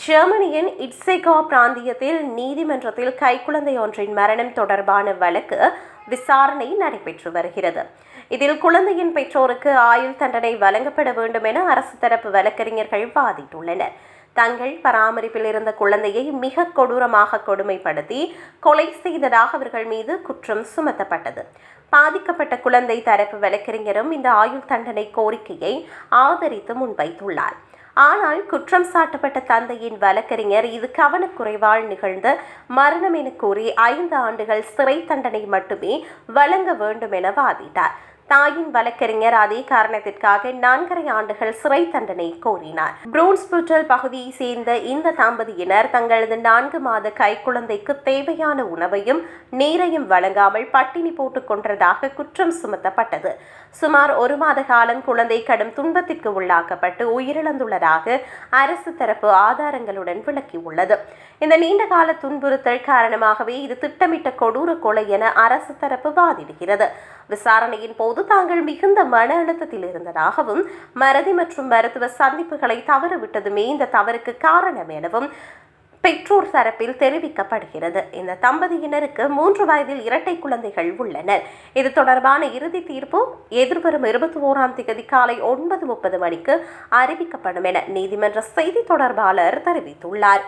ஜெர்மனியின் இட்செகா பிராந்தியத்தில் நீதிமன்றத்தில் கைக்குழந்தை ஒன்றின் மரணம் தொடர்பான வழக்கு விசாரணை நடைபெற்று வருகிறது. இதில் குழந்தையின் பெற்றோருக்கு ஆயுள் தண்டனை வழங்கப்பட வேண்டும் என அரசு தரப்பு வழக்கறிஞர்கள் வாதிட்டுள்ளனர். தங்கள் பராமரிப்பில் இருந்த குழந்தையை மிக கொடூரமாக கொடுமைப்படுத்தி கொலை செய்ததாக அவர்கள் மீது குற்றம் சுமத்தப்பட்டது. பாதிக்கப்பட்ட குழந்தை தரப்பு வழக்கறிஞரும் இந்த ஆயுள் தண்டனை கோரிக்கையை ஆதரித்து முன்வைத்துள்ளார். ஆனால் குற்றம் சாட்டப்பட்ட தந்தையின் வழக்கறிஞர் இது கவனக்குறைவால் நிகழ்ந்த மரணம் என கூறி 5 ஆண்டுகள் சிறை தண்டனை மட்டுமே வழங்க வேண்டும் என வாதிட்டார். தாயின் வழக்கறிஞர் அதே காரணத்திற்காக 4.5 ஆண்டுகள் சிறை தண்டனை கோரினார். ப்ரூன்ஸ்புட்டல் பகுதியை சேர்ந்த இந்த தம்பதியினர் தங்களது 4 மாத கைக்குழந்தைக்கு தேவையான உணவையும் நீரையும் வழங்காமல் பட்டினி போட்டுக் கொண்டதாக குற்றம் சுமத்தப்பட்டது. சுமார் 1 மாத காலம் குழந்தை கடும் துன்பத்திற்கு உள்ளாக்கப்பட்டு உயிரிழந்துள்ளதாக அரசு தரப்பு ஆதாரங்களுடன் விளக்கியுள்ளது. இந்த நீண்டகால துன்புறுத்தல் காரணமாகவே இது திட்டமிட்ட கொடூர கொலை என அரசு தரப்பு வாதிடுகிறது. விசாரணையின் போது தாங்கள் மிகுந்த மன அழுத்தத்தில் இருந்ததாகவும் மறதி மற்றும் மருத்துவ சந்திப்புகளை தவறவிட்டதுமே இந்த தவறுக்கு காரணம் எனவும் பெற்றோர் தரப்பில் தெரிவிக்கப்படுகிறது. இந்த தம்பதியினருக்கு 3 வயதில் இரட்டை குழந்தைகள் உள்ளனர். இது தொடர்பான இறுதி தீர்ப்பு எதிர்வரும் 21ஆம் தேதி காலை 9:30 மணிக்கு அறிவிக்கப்படும் என நீதிமன்ற செய்தி தொடர்பாளர் தெரிவித்துள்ளார்.